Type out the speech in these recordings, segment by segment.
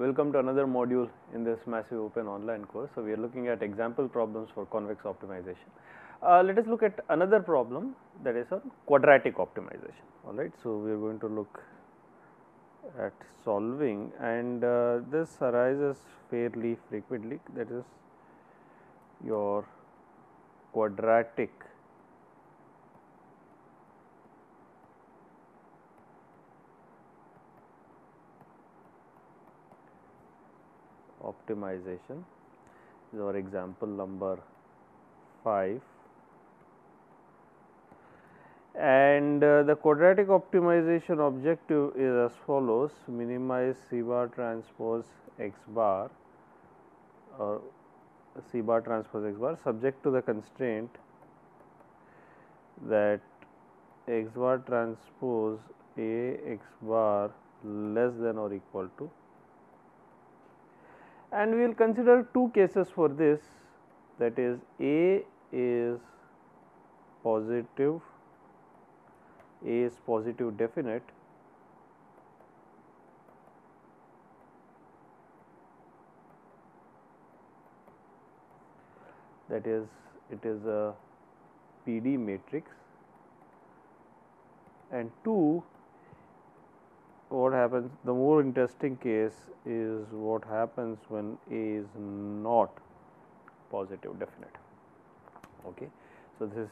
Welcome to another module in this massive open online course. So, we are looking at example problems for convex optimization. Let us look at another problem, that is on quadratic optimization. Alright. So, we are going to look at solving, and this arises fairly frequently, that is your quadratic optimization. This is our example number 5, and the quadratic optimization objective is as follows: minimize C bar transpose x bar or C bar transpose x bar subject to the constraint that x bar transpose A x bar less than or equal to, and we will consider two cases for this, that is A is positive definite that is it is a PD matrix, and 2, what happens, the more interesting case is what happens when A is not positive definite. Okay. So, this is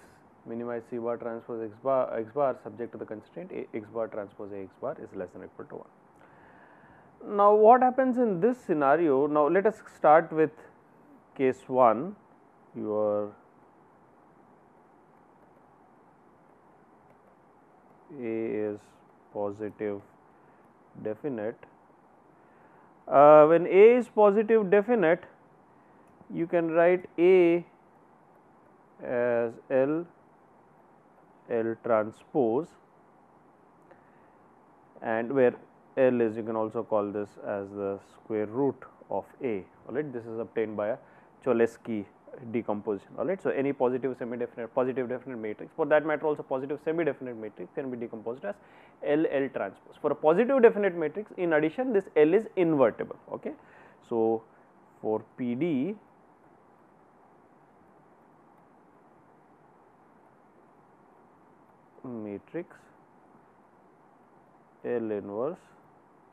minimize C bar transpose x bar subject to the constraint x bar transpose A x bar is less than or equal to 1. Now, what happens in this scenario? Now, let us start with case 1. Your A is positive definite. When A is positive definite, you can write A as L transpose, and where L is, you can also call this as the square root of A. Alright, this is obtained by a Cholesky decomposition. Alright, so any positive definite matrix, for that matter also positive semi definite matrix, can be decomposed as L transpose. For a positive definite matrix, in addition, this L is invertible. Okay. So, for PD matrix, L inverse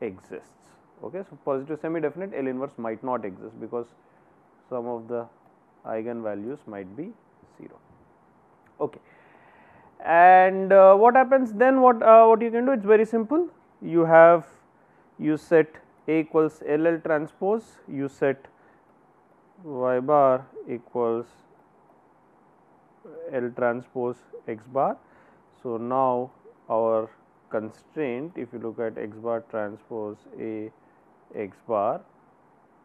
exists. Okay. So, positive semi definite, L inverse might not exist because some of the eigenvalues might be 0. Okay. And what happens then? What you can do? It's very simple. You set A equals L transpose. You set y bar equals L transpose x bar. So, now our constraint, if you look at x bar transpose A x bar,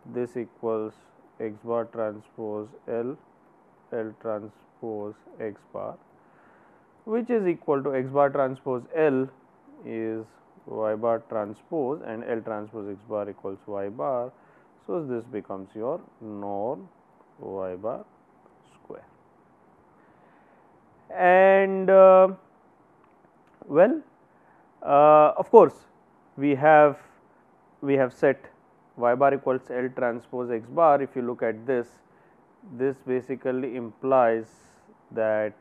this equals x bar transpose L transpose x bar, which is equal to x bar transpose L is y bar transpose and L transpose x bar equals y bar. So, this becomes your norm y bar square. And of course, we have set y bar equals L transpose x bar. If you look at this basically implies that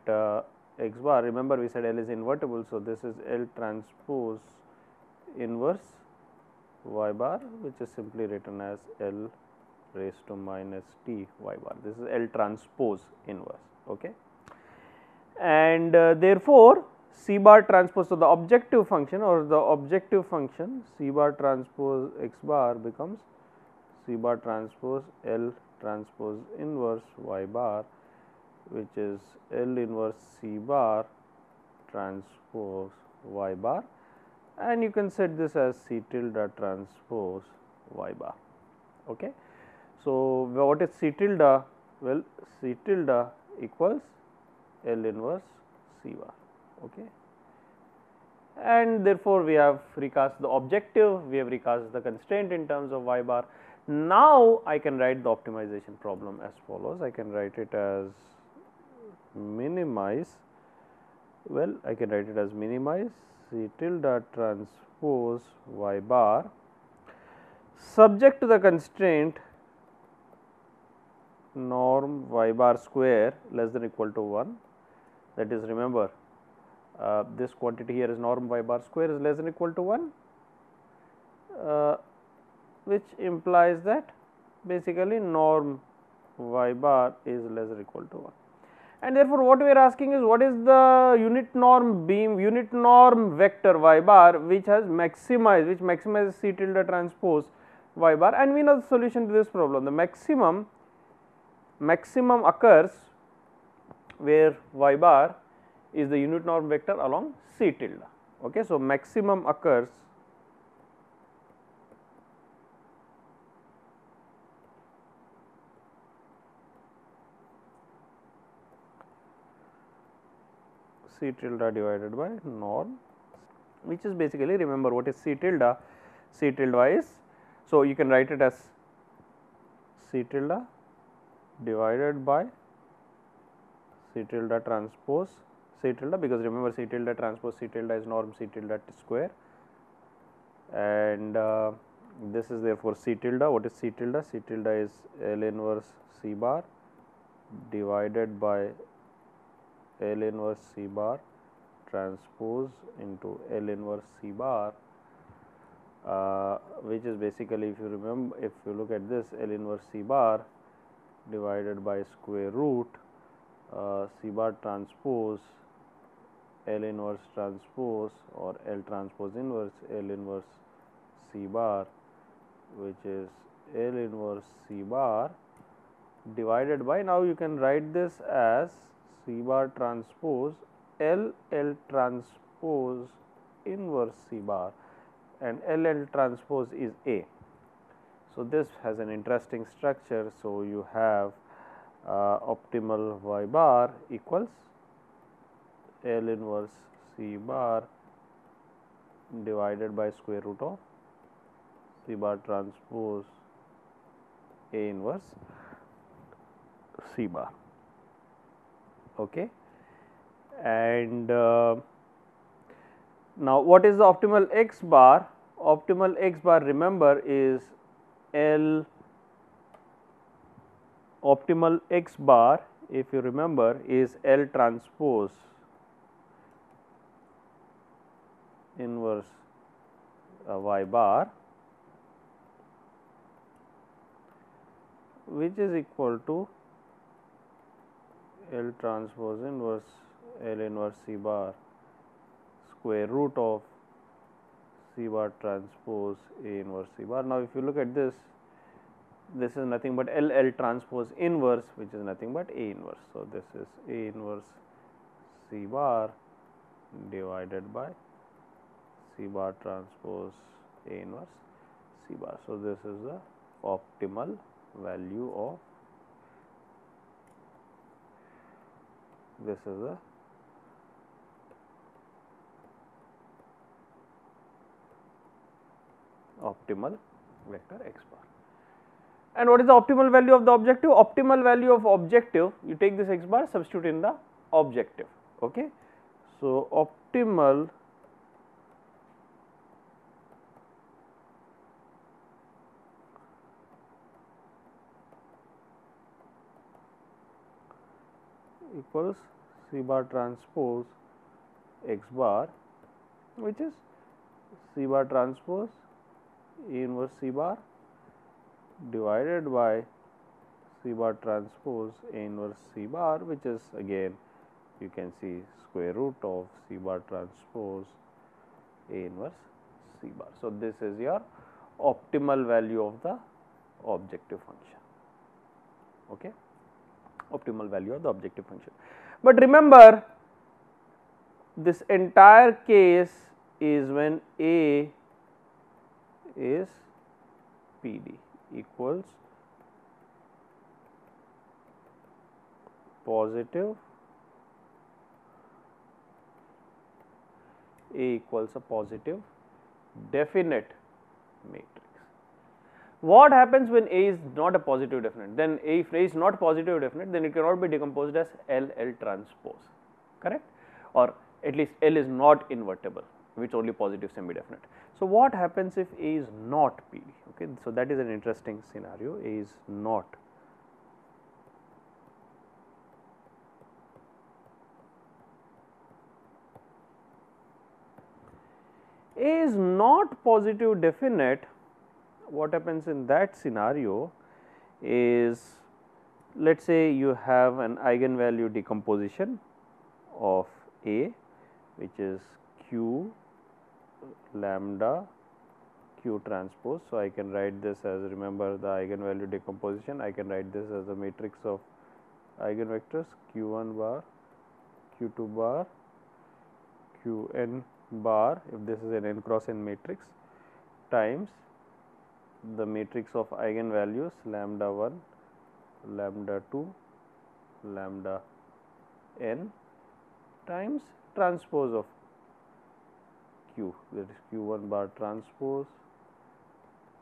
x bar, remember we said L is invertible. So, this is L transpose inverse y bar, which is simply written as L raised to minus t y bar. This is L transpose inverse. Okay. And therefore, C bar transpose, so the objective function C bar transpose x bar becomes C bar transpose L transpose inverse y bar, which is L inverse C bar transpose y bar, and you can set this as C tilde transpose y bar. Okay. So, what is C tilde? Well, C tilde equals L inverse C bar. Okay. And therefore, we have recast the objective, we have recast the constraint in terms of y bar. Now, I can write the optimization problem as follows. I can write it as minimize, I can write it as minimize C tilde transpose y bar subject to the constraint norm y bar square less than or equal to 1, that is, remember this quantity here is norm y bar square is less than or equal to 1, which implies that basically norm y bar is less than or equal to 1. And therefore, what we are asking is what is the unit norm vector y bar which has maximized, which maximizes C tilde transpose y bar, and we know the solution to this problem. The maximum occurs where y bar is the unit norm vector along C tilde. Okay, so maximum occurs C tilde divided by norm, which is basically, remember what is C tilde? C tilde is, so you can write it as C tilde divided by C tilde transpose C tilde, because remember C tilde transpose C tilde is norm C tilde square, and this is therefore C tilde. What is C tilde? C tilde is L inverse C bar divided by L inverse C bar transpose into L inverse C bar, which is basically, if you remember, if you look at this, L inverse C bar divided by square root C bar transpose L inverse transpose or L transpose inverse L inverse C bar, which is L inverse C bar divided by, now you can write this as C bar transpose L transpose inverse C bar, and L transpose is A. So, this has an interesting structure. So, you have optimal y bar equals L inverse C bar divided by square root of C bar transpose A inverse C bar. Okay. And now, what is the optimal x bar? Optimal x bar, remember, is L optimal x bar, if you remember, is L transpose inverse y bar, which is equal to L transpose inverse L inverse C bar square root of C bar transpose A inverse C bar. Now, if you look at this, this is nothing but L transpose inverse, which is nothing but A inverse. So, this is A inverse C bar divided by C bar transpose A inverse C bar. So, this is the optimal value of, this is the optimal vector x bar. And what is the optimal value of the objective? Optimal value of objective, you take this x bar, substitute in the objective. Okay. So, optimal equals C bar transpose x bar, which is C bar transpose A inverse C bar divided by C bar transpose A inverse C bar, which is again you can see square root of C bar transpose A inverse C bar. So, this is your optimal value of the objective function. Okay. Optimal value of the objective function. But remember, this entire case is when A is PD equals positive, A equals a positive definite matrix. What happens when A is not a positive definite? Then if A is not positive definite, then it cannot be decomposed as L transpose, correct? Or at least L is not invertible. which only positive semi definite. So, what happens if A is not PD? Okay, so that is an interesting scenario. A is not A is not positive definite. What happens in that scenario is, let us say you have an eigenvalue decomposition of A, which is Q lambda Q transpose. So, I can write this as, remember the eigenvalue decomposition, I can write this as a matrix of eigenvectors Q1 bar, Q2 bar, Qn bar, if this is an n cross n matrix, times the matrix of eigenvalues lambda 1, lambda 2, lambda n times transpose of Q, that is Q1 bar transpose,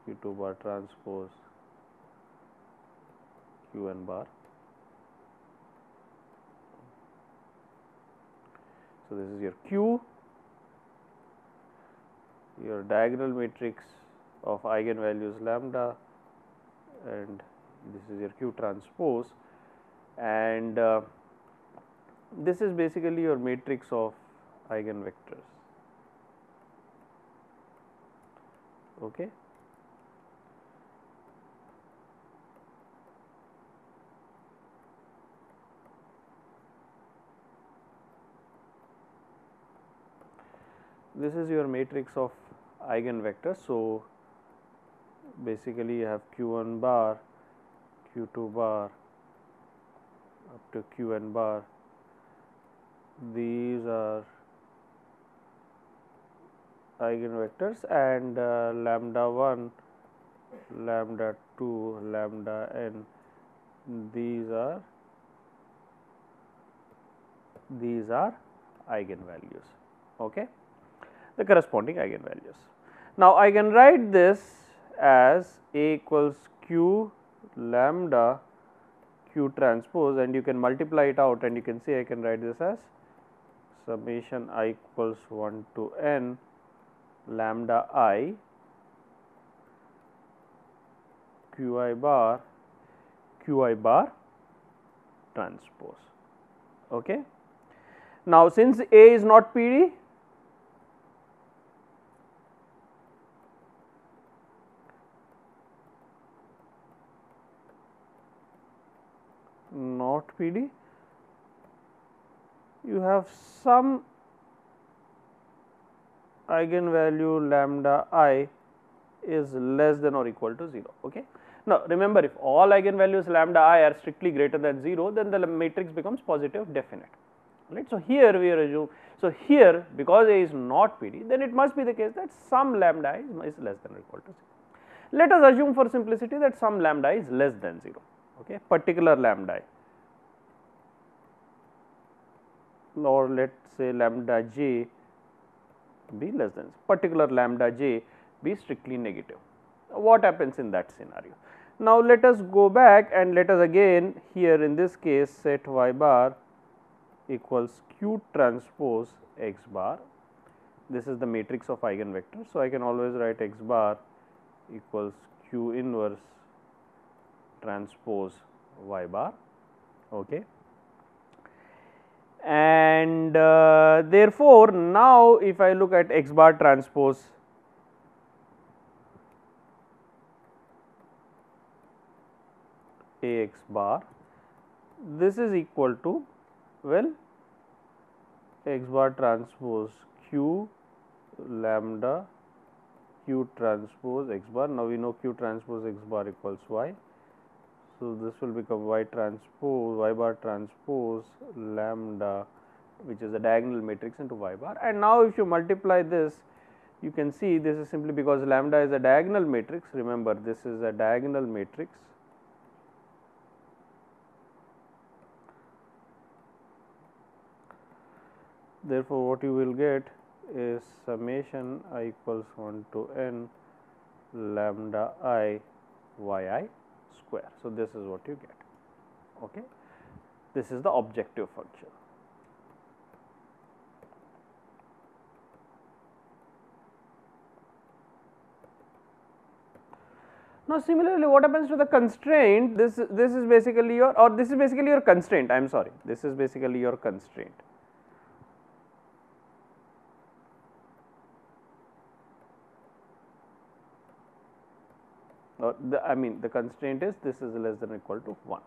Q2 bar transpose, Qn bar. So, this is your Q, your diagonal matrix of eigenvalues lambda, and this is your Q transpose, and this is basically your matrix of eigenvectors. Okay. This is your matrix of eigenvectors. So, basically you have Q1 bar, Q2 bar up to Qn bar. These are eigenvectors, and lambda 1, lambda 2, lambda n, these are eigenvalues. Okay, the corresponding eigenvalues. Now, I can write this as A equals Q lambda Q transpose, and you can multiply it out, and you can see I can write this as summation I equals 1 to n lambda I Qi bar transpose. Okay. Now, since A is not PD, you have some eigenvalue lambda I is less than or equal to 0. Okay. Now, remember, if all eigenvalues lambda I are strictly greater than 0, then the matrix becomes positive definite. Right. So, here we assume, so here because A is not PD, then it must be the case that some lambda I is less than or equal to 0. Let us assume for simplicity that some lambda I is less than 0, okay, particular lambda I, or let us say lambda j be less than, particular lambda j be strictly negative. What happens in that scenario? Now, let us go back and let us again here in this case set y bar equals Q transpose x bar. This is the matrix of eigenvectors. So, I can always write x bar equals Q inverse transpose y bar. Okay. And therefore, now if I look at x bar transpose A x bar, this is equal to, well, x bar transpose Q lambda Q transpose x bar. Now, we know Q transpose x bar equals y. So, this will become y transpose y bar transpose lambda, which is a diagonal matrix, into y bar. And now, if you multiply this, you can see this is simply because lambda is a diagonal matrix. Remember, this is a diagonal matrix. Therefore, what you will get is summation I equals 1 to n lambda I yi square. So, this is what you get. Okay. This is the objective function. Now similarly, what happens to the constraint? This is basically your, or this is basically your constraint. I am sorry, this is basically your constraint. Or the constraint is this is less than or equal to 1.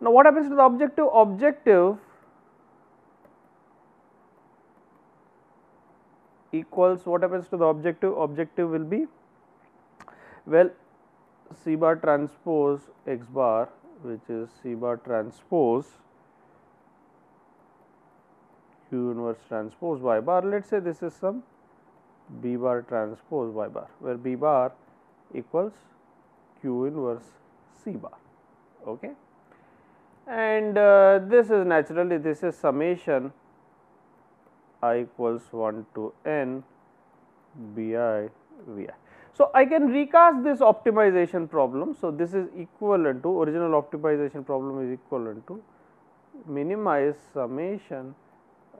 Now what happens to the objective? Objective equals, what happens to the objective? Objective will be, well, C bar transpose x bar, which is C bar transpose Q inverse transpose y bar. Let us say this is some B bar transpose y bar, where B bar equals Q inverse C bar. Okay. And this is naturally, this is summation I equals 1 to n bi vi. So I can recast this optimization problem. So this is equivalent to, original optimization problem is equivalent to minimize summation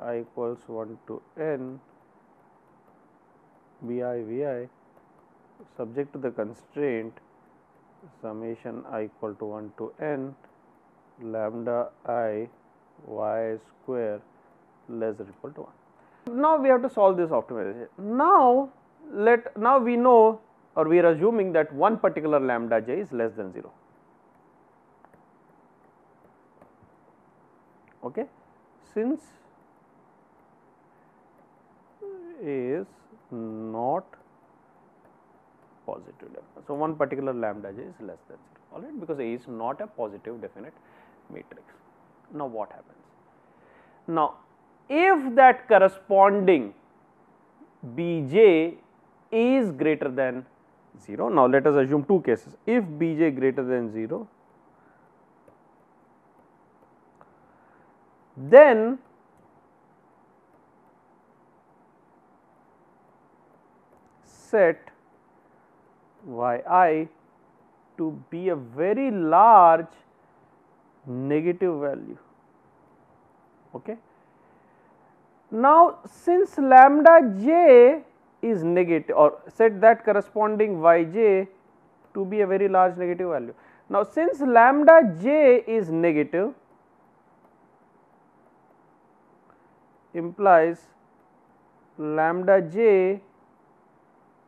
I equals 1 to n bi vi subject to the constraint summation I equal to 1 to n lambda I y square less than or equal to 1. Now we have to solve this optimization. Now we know, or we are assuming that one particular lambda j is less than 0. Okay. Since is not positive, so one particular lambda j is less than 0, all right, because A is not a positive definite matrix. Now what happens? Now if that corresponding Bj is greater than 0, now let us assume two cases. If Bj greater than 0, then set yi to be a very large negative value. Okay. Now since lambda j is negative, or set that corresponding yj to be a very large negative value. Now since lambda j is negative, implies lambda j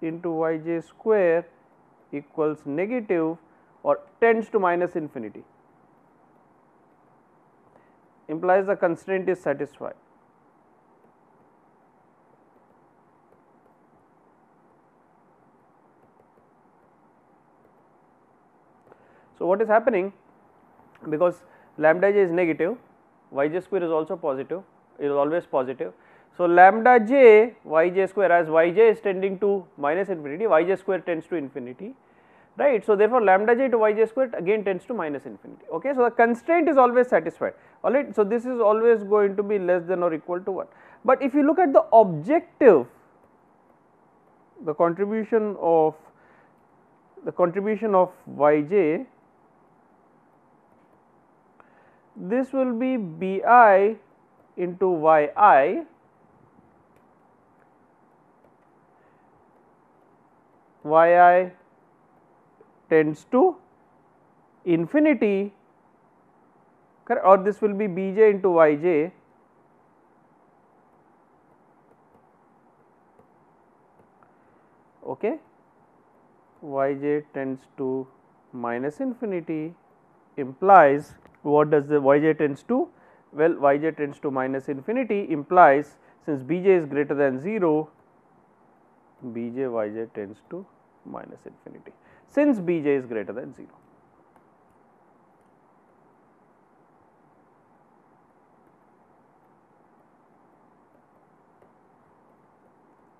into yj square equals negative or tends to minus infinity, implies the constraint is satisfied. So what is happening, because lambda j is negative, yj square is also positive, it is always positive. So lambda j yj square, as yj is tending to minus infinity, yj square tends to infinity, right. So therefore lambda j to yj square again tends to minus infinity. Okay. So the constraint is always satisfied, all right. So this is always going to be less than or equal to 1. But if you look at the objective, the contribution of yj, this will be bi into yi tends to infinity, correct, or this will be bj into yj okay, yj tends to minus infinity, implies what does the yj tends to? Well, yj tends to minus infinity, implies since bj is greater than 0, bj yj tends to minus infinity, since bj is greater than 0.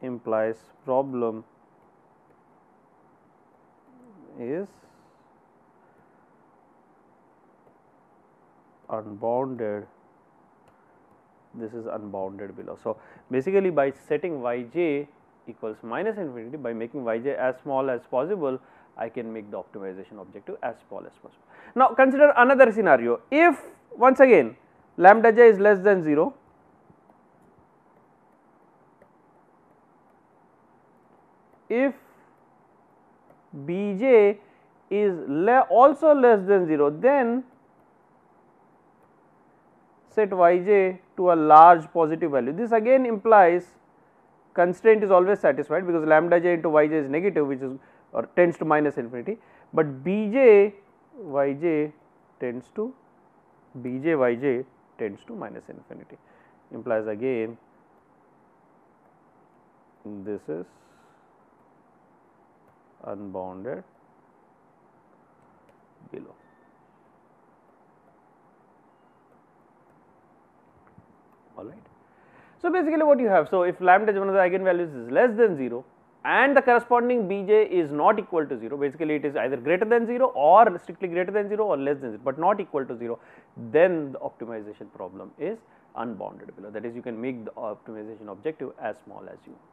Implies problem is unbounded, this is unbounded below. So basically by setting yj equals minus infinity, by making yj as small as possible, I can make the optimization objective as small as possible. Now consider another scenario. If once again lambda j is less than 0, if bj is also less than 0, then set yj to a large positive value. This again implies constraint is always satisfied, because lambda j into yj is negative, which is or tends to minus infinity, but bj yj tends to minus infinity, implies again this is unbounded below. All right. So, basically what you have, so if lambda j, one of the eigenvalues, is less than 0 and the corresponding bj is not equal to 0, basically it is either greater than 0 or strictly greater than 0 or less than 0, but not equal to 0, then the optimization problem is unbounded below. That is, you can make the optimization objective as small as you want.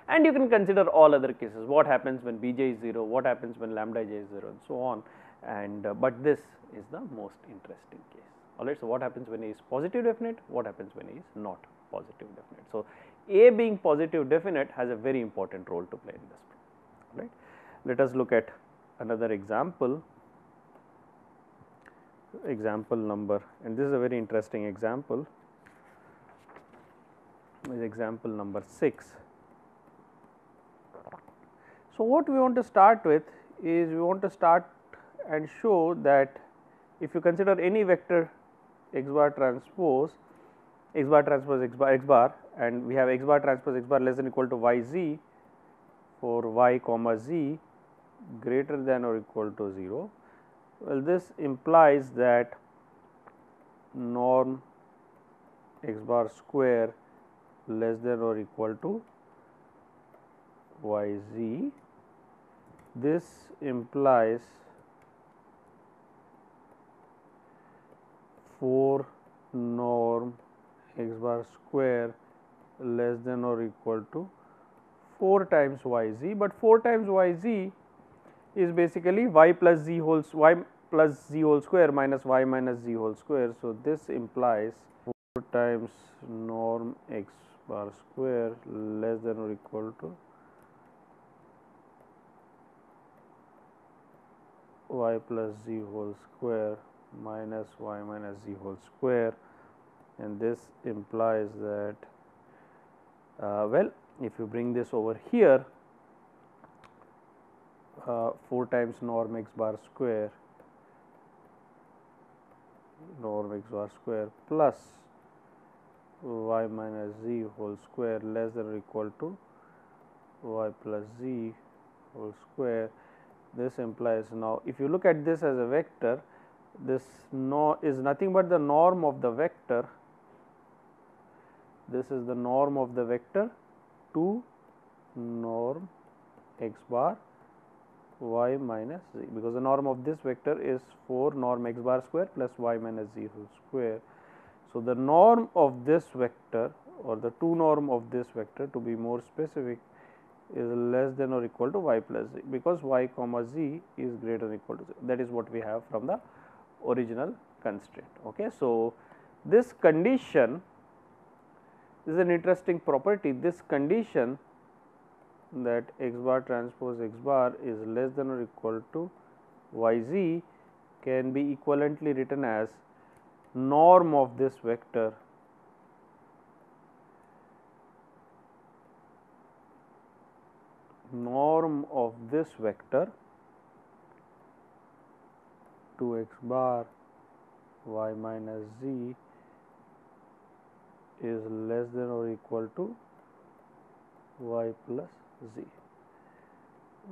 And you can consider all other cases, what happens when bj is 0, what happens when lambda j is 0, and so on, and but this is the most interesting case. All right. So, what happens when A is positive definite, what happens when A is not positive definite. So, A being positive definite has a very important role to play in this problem. Right. Let us look at another example, number, and this is a very interesting example, is example number 6. So, what we want to start with is, we want to start and show that if you consider any vector x bar transpose x bar, and we have x bar transpose x bar less than or equal to y z for y comma z greater than or equal to 0, well, this implies that norm x bar square less than or equal to y z. This implies 4 norm x bar square less than or equal to 4 times y z, but 4 times y z is basically y plus z whole square minus y minus z whole square. So, this implies 4 times norm x bar square less than or equal to y plus z whole square minus y minus z whole square, and this implies that well, if you bring this over here, 4 times norm x bar square plus y minus z whole square less than or equal to y plus z whole square. This implies, now if you look at this as a vector, this is nothing but the norm of the vector. This is the norm of the vector to norm x bar y minus z, because the norm of this vector is 4 norm x bar square plus y minus z whole square. So, the norm of this vector, or the 2 norm of this vector, to be more specific, is less than or equal to y plus z, because y comma z is greater than or equal to 0. That is what we have from the original constraint. Okay. So, this condition is an interesting property. This condition, that x bar transpose x bar is less than or equal to y z, can be equivalently written as norm of this vector to x bar y minus z is less than or equal to y plus z,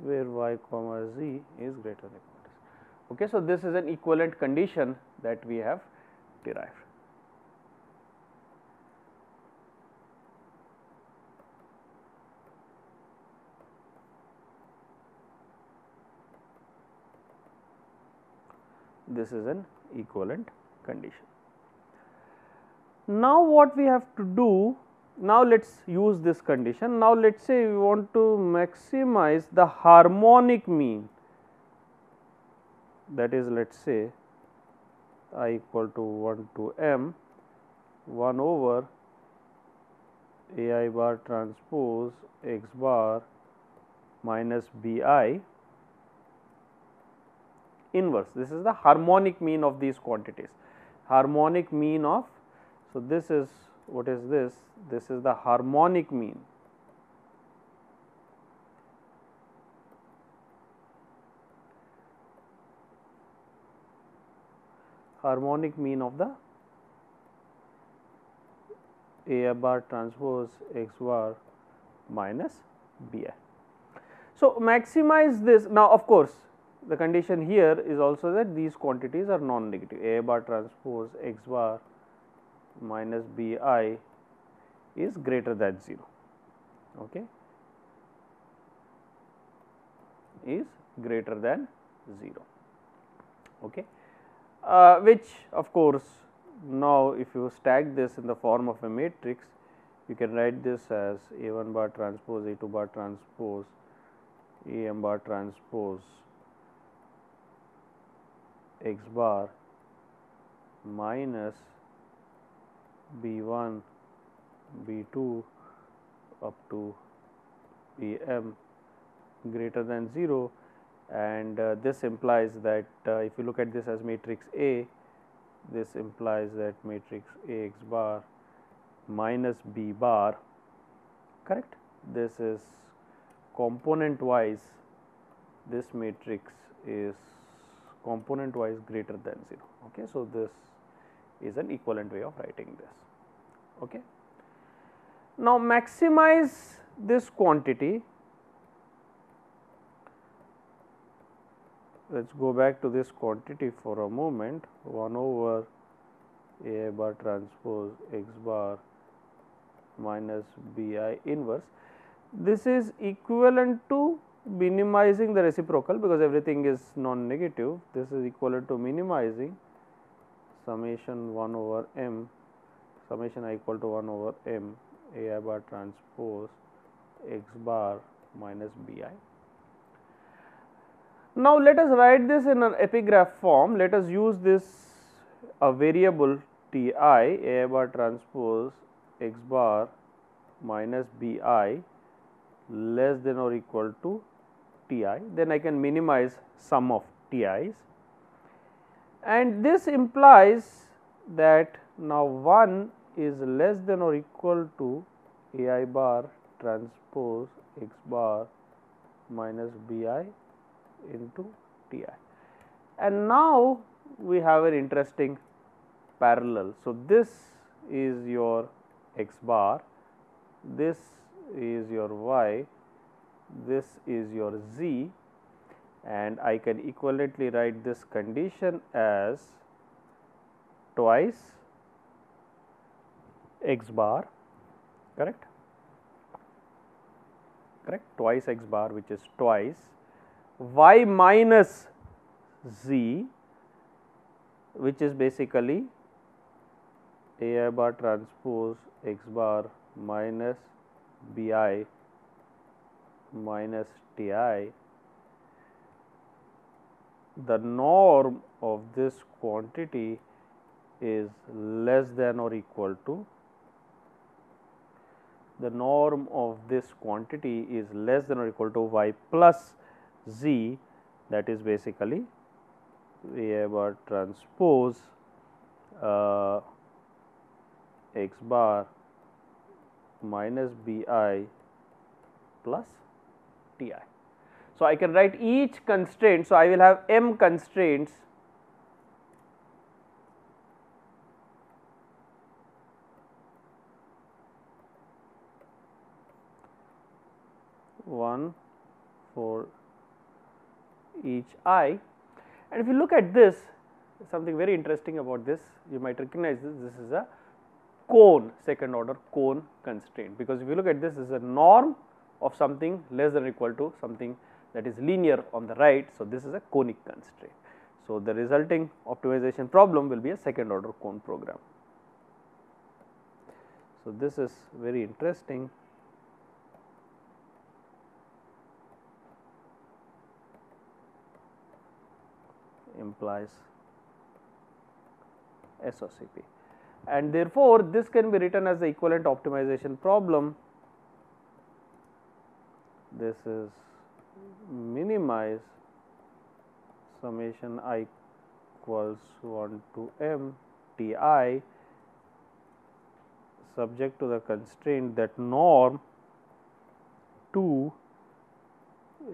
where y comma z is greater than or equal to z. Okay. So, this is an equivalent condition that we have derived. This is an equivalent condition. Now, what we have to do, now let us use this condition. Now, let us say we want to maximize the harmonic mean, that is, let us say I equal to 1 to m 1 over a I bar transpose x bar minus b I inverse. This is the harmonic mean of these quantities. Harmonic mean of, so this is, what is this? This is the harmonic mean. Harmonic mean of the A bar transpose x bar minus B I. So, maximize this. Now, of course, the condition here is also that these quantities are non-negative. A bar transpose x bar minus B I is greater than 0, okay, is greater than 0, okay. Which of course, now if you stack this in the form of a matrix, you can write this as A1 bar transpose A2 bar transpose AM bar transpose x bar minus B1 B2 up to Bm greater than 0, and this implies that if you look at this as matrix A, this implies that matrix A x bar minus B bar, correct. This is component wise, this matrix is component wise greater than 0, okay. So, this is an equivalent way of writing this, okay. Now, maximize this quantity. Let us go back to this quantity for a moment, 1 over A bar transpose x bar minus B I inverse. This is equivalent to minimizing the reciprocal, because everything is non-negative. This is equivalent to minimizing summation 1 over m, summation I equal to 1 over m A I bar transpose x bar minus B I. Now, let us write this in an epigraph form. Let us use this a variable T I, A I bar transpose x bar minus B I less than or equal to T I. Then I can minimize sum of T I's, and this implies that now 1 is less than or equal to A I bar transpose x bar minus B I into T I. And now, we have an interesting parallel. So, this is your x bar, this is your y, this is your z, and I can equivalently write this condition as twice x bar, correct, twice x bar, which is twice y minus z, which is basically A I bar transpose x bar minus B I minus T I. The norm of this quantity is less than or equal to, the norm of this quantity is less than or equal to y plus z, that is basically A I bar transpose x bar minus B I plus T I. So, I can write each constraint. So, I will have m constraints one for each I, and if you look at this, something very interesting about this, you might recognize this. This is a cone, second order cone constraint, because if you look at this, this is a norm of something less than or equal to something that is linear on the right. So, this is a conic constraint. So, the resulting optimization problem will be a second order cone program. So, this is very interesting. Implies SOCP, and therefore, this can be written as the equivalent optimization problem. This is minimize summation I equals 1 to m T I subject to the constraint that norm to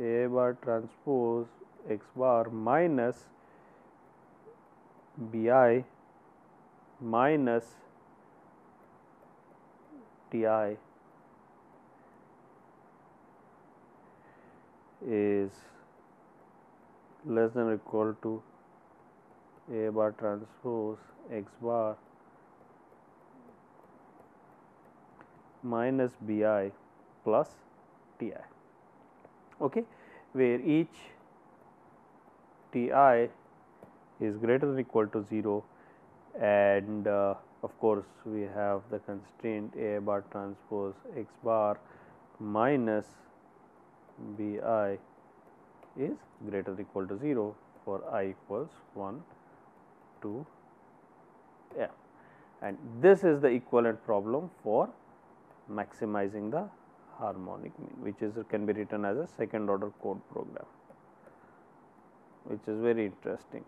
A bar transpose x bar minus B I minus T I is less than or equal to A bar transpose x bar minus B I plus T I, okay, where each T I is greater than or equal to 0, and of course, we have the constraint A bar transpose x bar minus B I is greater than or equal to 0 for I equals 1 to m, and this is the equivalent problem for maximizing the harmonic mean, which is can be written as a second order code program, which is very interesting.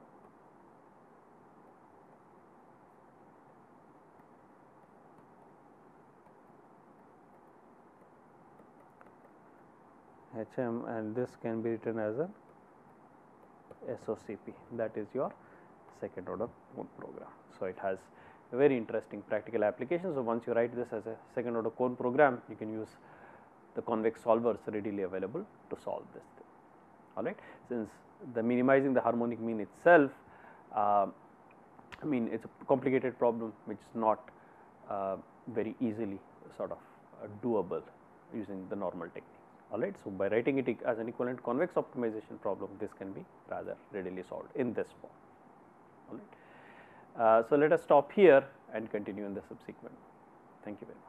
HM, and this can be written as a SOCP, that is your second order code program. So, it has a very interesting practical application. So, once you write this as a second order code program, you can use the convex solvers readily available to solve this thing. All right. Since the minimizing the harmonic mean itself, I mean it is a complicated problem which is not very easily sort of doable using the normal technique. All right. So, by writing it as an equivalent convex optimization problem, this can be rather readily solved in this form. All right. So, let us stop here and continue in the subsequent. Thank you very much.